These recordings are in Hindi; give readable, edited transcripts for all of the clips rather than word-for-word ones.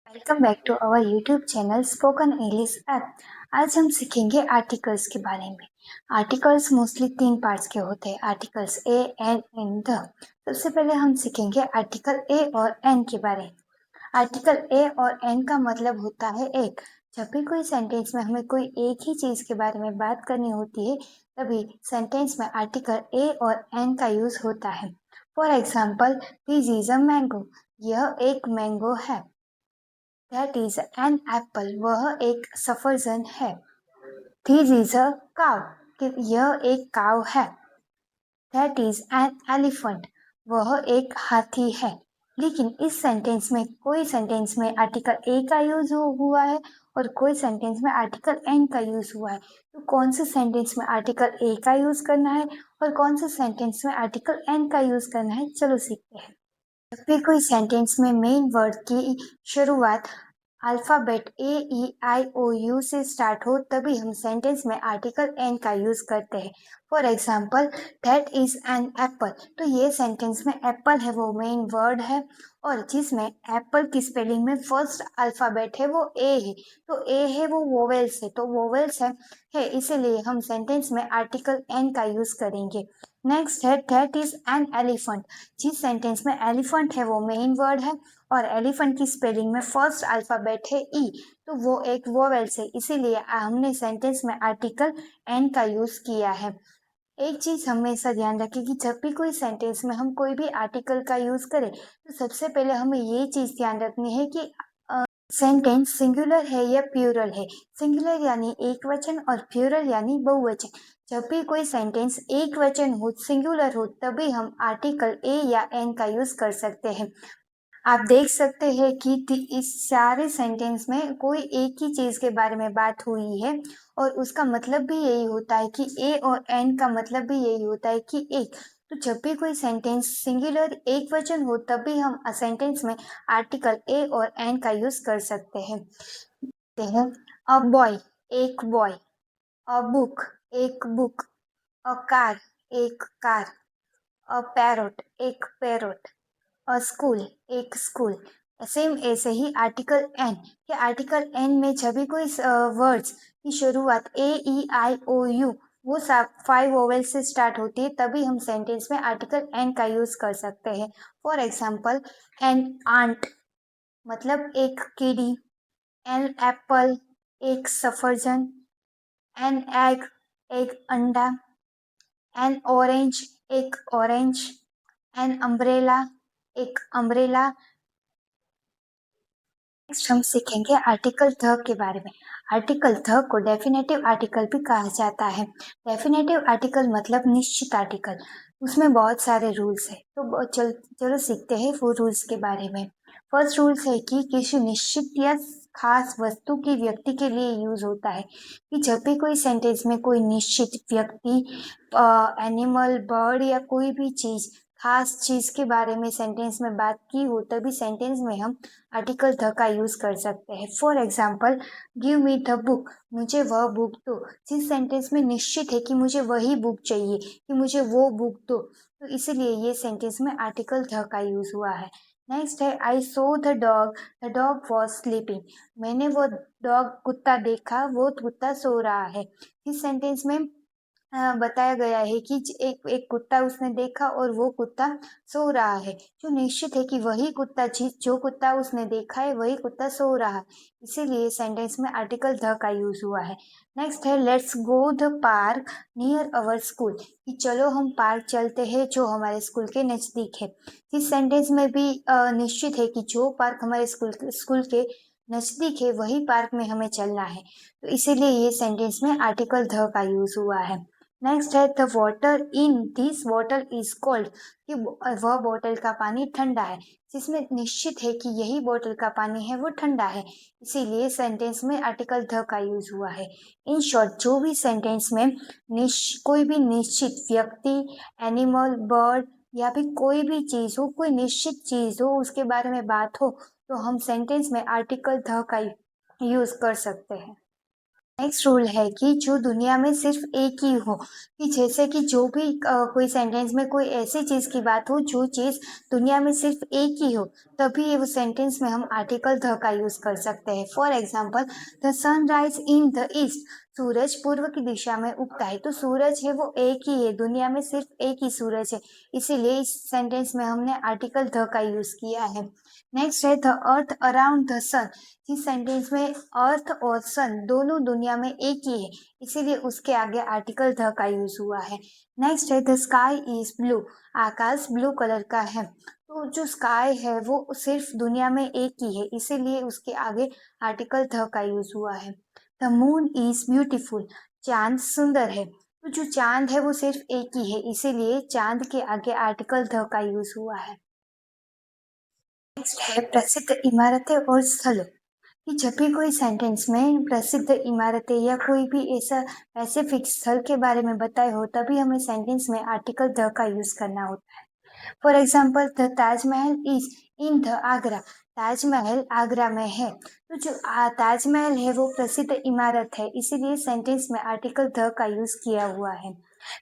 Welcome back to our YouTube channel spoken English app. आज हम सीखेंगे आर्टिकल्स के बारे में। आर्टिकल्स मोस्टली 3 पार्ट्स के होते हैं, articles a an and the. सबसे पहले हम सीखेंगे आर्टिकल ए और एन के बारे में। आर्टिकल ए और एन का मतलब होता है एक। जब भी कोई सेंटेंस में हमें कोई एक ही चीज के बारे में बात करनी होती है, तभी सेंटेंस में आर्टिकल ए और एन का यूज होता है। For example, this is a mango, यह एक मैंगो है। दैट इज एन एप्पल, वह एक सफरजन है। दिस इज अ काव, यह एक काव है। दैट इज एन एलिफेंट, वह एक हाथी है। लेकिन इस सेंटेंस में कोई सेंटेंस में आर्टिकल ए का यूज हुआ है और कोई सेंटेंस में आर्टिकल एन का यूज हुआ है। तो कौन से सेंटेंस में आर्टिकल ए का यूज करना है और कौन से सेंटेंस में आर्टिकल एन का यूज करना है, चलो सीखते हैं। जब भी कोई सेंटेंस में मेन वर्ड की शुरुआत alphabet A E I O U से स्टार्ट हो, तभी हम सेंटेंस में आर्टिकल एन का यूज करते हैं। For example, that is an apple, तो ये सेंटेंस में एप्पल है वो मेन वर्ड है, और जिसमें एप्पल की स्पेलिंग में फर्स्ट अल्फाबेट है वो ए है। तो ए है वो वोवेल्स है, तो वोवेल्स है इसीलिए हम सेंटेंस में आर्टिकल एन का यूज करेंगे। नेक्स्ट है दैट इज एन एलिफेंट। जिस सेंटेंस में एलिफेंट है वो मेन वर्ड है और एलिफेंट की स्पेलिंग में फर्स्ट अल्फाबेट है ई, तो वो एक वोवेल्स है, इसीलिए हमने सेंटेंस में आर्टिकल एन का यूज किया है। एक चीज हमेशा ध्यान रखें कि जब भी कोई सेंटेंस में हम कोई भी आर्टिकल का यूज करें, तो सबसे पहले हमें ये चीज ध्यान रखनी है कि सेंटेंस सिंगुलर है या प्लूरल है। सिंगुलर यानी एक वचन और प्लूरल यानी बहुवचन। जब भी कोई सेंटेंस एक वचन हो, सिंगुलर हो, तभी हम आर्टिकल ए या एन का यूज कर सकते हैं। आप देख सकते हैं कि इस सारे सेंटेंस में कोई एक ही चीज के बारे में बात हुई है और उसका मतलब भी यही होता है कि ए और एन का मतलब भी यही होता है कि एक। तो जब भी कोई सेंटेंस सिंगुलर एक वचन हो, तभी हम सेंटेंस में आर्टिकल ए और एन का यूज कर सकते हैं। अ बॉय, एक बॉय। अ बुक, एक बुक। अ कार, एक कार। अ पैरोट, एक पैरोट। स्कूल, एक स्कूल। सेम ऐसे ही आर्टिकल एन, कि आर्टिकल एन में जब भी कोई वर्ड्स की शुरुआत ए ई आई ओ यू वो 5 वोवेल से स्टार्ट होती है, तभी हम सेंटेंस में आर्टिकल एन का यूज कर सकते हैं। फॉर एग्जाम्पल, एन आंट मतलब एक कीड़ी। एन एप्पल, एक सफरजन। एन एग, एक अंडा। एन ऑरेंज, एक ऑरेंज। एन अम्ब्रेला, एक अम्ब्रेला। नेक्स्ट हम सीखेंगे आर्टिकल द के बारे में। आर्टिकल द को डेफिनेटिव आर्टिकल भी कहा जाता है। डेफिनेटिव आर्टिकल मतलब निश्चित आर्टिकल, उसमें बहुत सारे रूल्स है, तो चलो सीखते हैं वो रूल्स के बारे में। फर्स्ट रूल्स है कि किसी निश्चित या खास वस्तु की व्यक्ति के लिए यूज होता है। कि जब भी कोई सेंटेंस में कोई निश्चित व्यक्ति, एनिमल, बर्ड या कोई भी चीज, खास चीज के बारे में सेंटेंस में बात की हो, तभी सेंटेंस में हम आर्टिकल द का यूज कर सकते हैं। For example, give me the book, मुझे वह बुक दो। जिस सेंटेंस में निश्चित है कि मुझे वही बुक चाहिए, कि मुझे वो बुक दो, तो इसीलिए ये सेंटेंस में आर्टिकल द का यूज हुआ है। नेक्स्ट है I saw the dog was sleeping, मैंने वो डॉग कुत्ता देखा, वो कुत्ता सो रहा है। इस सेंटेंस में बताया गया है कि एक एक कुत्ता उसने देखा और वो कुत्ता सो रहा है, जो निश्चित है कि वही कुत्ता, जो कुत्ता उसने देखा है वही कुत्ता सो रहा है, इसीलिए सेंटेंस में आर्टिकल द का यूज हुआ है। नेक्स्ट है let's go the park near our school, कि चलो हम पार्क चलते हैं जो हमारे स्कूल के नजदीक है। इस सेंटेंस में भी निश्चित है कि जो पार्क हमारे स्कूल के नजदीक है वही पार्क में हमें चलना है, तो इसीलिए ये सेंटेंस में आर्टिकल द का यूज हुआ है। नेक्स्ट है the water in this bottle is cold, कि वह बोतल का पानी ठंडा है, जिसमें निश्चित है कि यही बोतल का पानी है वो ठंडा है, इसीलिए सेंटेंस में आर्टिकल द का यूज हुआ है। इन शॉर्ट, जो भी सेंटेंस में कोई भी निश्चित व्यक्ति, एनिमल, बर्ड या फिर कोई भी चीज हो, कोई निश्चित चीज हो, उसके बारे में बात हो, तो हम सेंटेंस में आर्टिकल द का यूज कर सकते हैं। नेक्स्ट रूल है कि जो दुनिया में सिर्फ एक ही हो, कि जैसे कि जो भी कोई सेंटेंस में कोई ऐसी चीज की बात हो जो चीज दुनिया में सिर्फ एक ही हो, तभी ये वो सेंटेंस में हम आर्टिकल द का यूज कर सकते हैं। For example, the sun rise in the east, सूरज पूर्व की दिशा में उगता है। तो सूरज है वो एक ही है, दुनिया में सिर्फ एक ही सूरज है, इसीलिए इस सेंटेंस में हमने आर्टिकल द का यूज किया है। नेक्स्ट है द अर्थ अराउंड द सन। इस सेंटेंस में अर्थ और सन दोनों दुनिया में एक ही है, इसीलिए उसके आगे आर्टिकल द का यूज हुआ है। नेक्स्ट है the sky is blue, Akash blue colour का है। तो जो स्काई है वो सिर्फ दुनिया में एक ही है, इसीलिए उसके आगे आर्टिकल द का यूज हुआ है। द मून इज ब्यूटीफुल, चांद सुंदर है। तो जो चांद है वो सिर्फ एक ही है, इसीलिए चांद के आगे आर्टिकल द का यूज हुआ है। नेक्स्ट है प्रसिद्ध इमारतें और स्थलों, कि जब भी कोई सेंटेंस में प्रसिद्ध इमारतें या कोई भी ऐसा स्पेसिफिक स्थल के बारे में बताए हो, तभी हमें सेंटेंस में आर्टिकल द का यूज करना होता है। For example, the Taj Mahal is in the Agra, Taj Mahal Agra में है। तो जो ताजमहल है वो प्रसिद्ध इमारत है, इसीलिए सेंटेंस में आर्टिकल द का यूज किया हुआ है।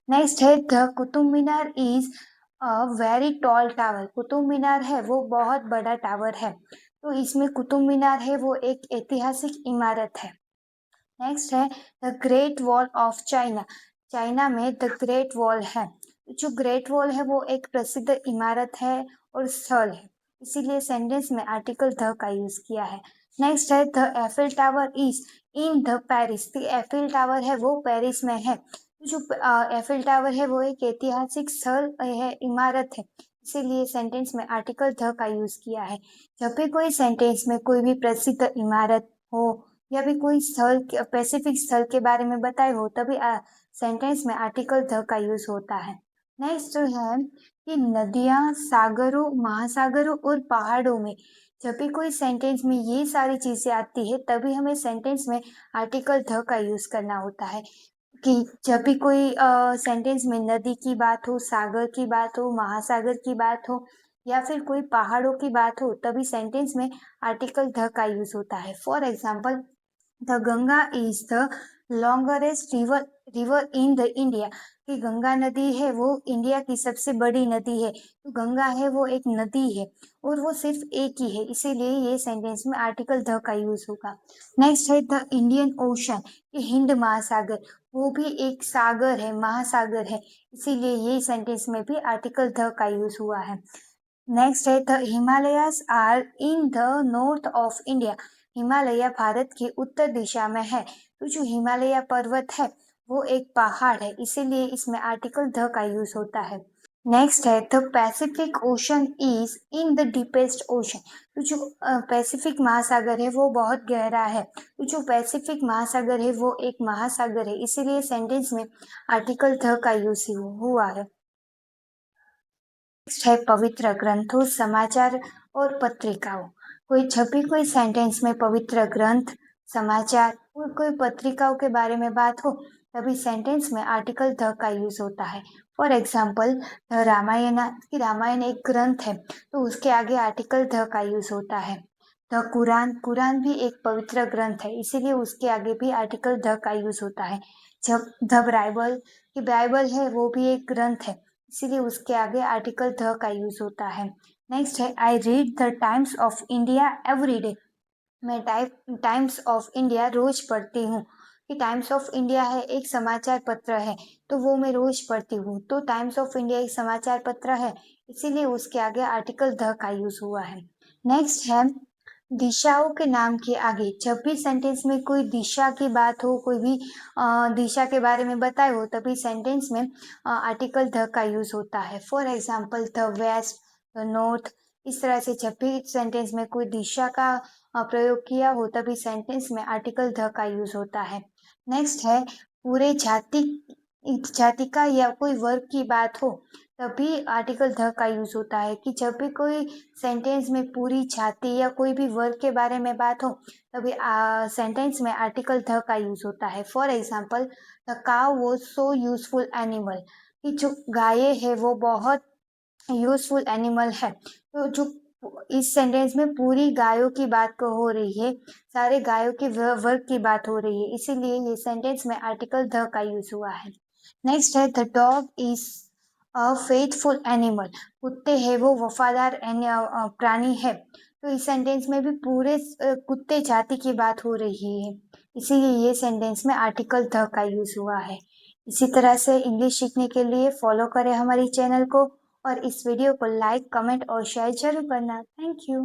नेक्स्ट है the Qutub Minar is a very tall tower, Qutub Minar है वो बहुत बड़ा टावर है। तो इसमें कुतुब मीनार है वो एक ऐतिहासिक इमारत है। नेक्स्ट है the great wall of China, China में द ग्रेट वॉल है। जो ग्रेट वॉल है वो एक प्रसिद्ध इमारत है और स्थल है, इसीलिए सेंटेंस में आर्टिकल द का यूज किया है। नेक्स्ट है the Eiffel tower is in the Paris, the Eiffel tower है वो पेरिस में है। जो एफिल टावर है वो एक ऐतिहासिक स्थल है, इमारत है, इसीलिए सेंटेंस में आर्टिकल द का यूज किया है। जब भी कोई सेंटेंस में कोई भी प्रसिद्ध इमारत हो या भी कोई स्थल स्पेसिफिक स्थल के बारे में बताए हो, तभी सेंटेंस में आर्टिकल द का यूज होता है। नेक्स्ट है कि नदियां, सागरों, महासागरों और पहाड़ों में, जब भी कोई सेंटेंस में ये सारी चीजें आती है, तभी हमें सेंटेंस में आर्टिकल द का यूज करना होता है। कि जब भी कोई सेंटेंस में नदी की बात हो, सागर की बात हो, महासागर की बात हो या फिर कोई पहाड़ों की बात हो, तभी सेंटेंस में आर्टिकल द का यूज होता है। For example, the Ganga is the longest river river in the India, कि गंगा नदी है वो इंडिया की सबसे बड़ी नदी है। तो गंगा है वो एक नदी है और वो सिर्फ एक ही है, इसीलिए ये सेंटेंस में आर्टिकल द का यूज होगा। नेक्स्ट है द इंडियन ओशन, कि हिंद महासागर, वो भी एक सागर है, महासागर है, इसीलिए ये सेंटेंस में भी आर्टिकल द का यूज हुआ है। नेक्स्ट है the Himalayas are in the north of India, Himalaya Bharat की उत्तर दिशा में है। तो जो हिमालय पर्वत है वो एक पहाड़ है, इसीलिए इसमें आर्टिकल द का यूज होता है। नेक्स्ट है the Pacific ocean is in the deepest ocean, तो जो पैसिफिक महासागर है वो बहुत गहरा है। तो जो पैसिफिक महासागर है वो एक महासागर है, इसीलिए सेंटेंस में आर्टिकल द का यूज हुआ है। नेक्स्ट है पवित्र ग्रंथों, समाचार और पत्रिकाओं। कोई जब भी कोई सेंटेंस में पवित्र ग्रंथ, समाचार और कोई पत्रिकाओं के बारे में बात हो, तभी सेंटेंस में आर्टिकल द का यूज होता है। फॉर एग्जाम्पल, रामायण, की रामायण एक ग्रंथ है, तो उसके आगे आर्टिकल द का यूज होता है। द कुरान, कुरान भी एक पवित्र ग्रंथ है, इसीलिए उसके आगे भी आर्टिकल द का यूज होता है। जब द बाइबल, की बाइबल है वो भी एक ग्रंथ है, इसीलिए उसके आगे आर्टिकल द का यूज होता है। नेक्स्ट है I read the times of India every day, मैं टाइम्स ऑफ इंडिया रोज पढ़ती हूँ। कि टाइम्स ऑफ इंडिया है एक समाचार पत्र है, तो वो मैं रोज पढ़ती हूँ। तो टाइम्स ऑफ इंडिया एक समाचार पत्र है, इसीलिए उसके आगे आर्टिकल द का यूज हुआ है। नेक्स्ट है दिशाओं के नाम के आगे, जब भी सेंटेंस में कोई दिशा की बात हो, कोई भी दिशा के बारे में बताए हो, तभी सेंटेंस में आर्टिकल द का यूज होता है। For example, the west, the north, इस तरह से जब भी सेंटेंस में कोई दिशा का प्रयोग किया हो, तभी सेंटेंस में आर्टिकल द का यूज होता है। नेक्स्ट है पूरे जाति, जाति का या कोई वर्ग की बात हो, तभी आर्टिकल द का यूज होता है। कि जब भी कोई सेंटेंस में पूरी जाति या कोई भी वर्ग के बारे में बात हो, तभी सेंटेंस में आर्टिकल द का यूज होता है। For example, the cow was so useful animal, कि जो गाय है वो बहुत यूजफुल एनिमल है। तो जो इस सेंटेंस में पूरी गायों की बात को हो रही है, सारे गायों के वर्ग की बात हो रही है, इसीलिए ये सेंटेंस में आर्टिकल द का यूज हुआ है। नेक्स्ट है the dog is a faithful animal. कुत्ते हैं वो वफादार प्राणी है। तो इस सेंटेंस में भी पूरे कुत्ते जाति की बात हो रही है, इसीलिए ये सेंटेंस में आर्टिकल द का यूज हुआ है। इसी तरह से इंग्लिश सीखने के लिए फॉलो करें हमारी चैनल को और इस वीडियो को लाइक, कमेंट और शेयर जरूर करना। Thank you.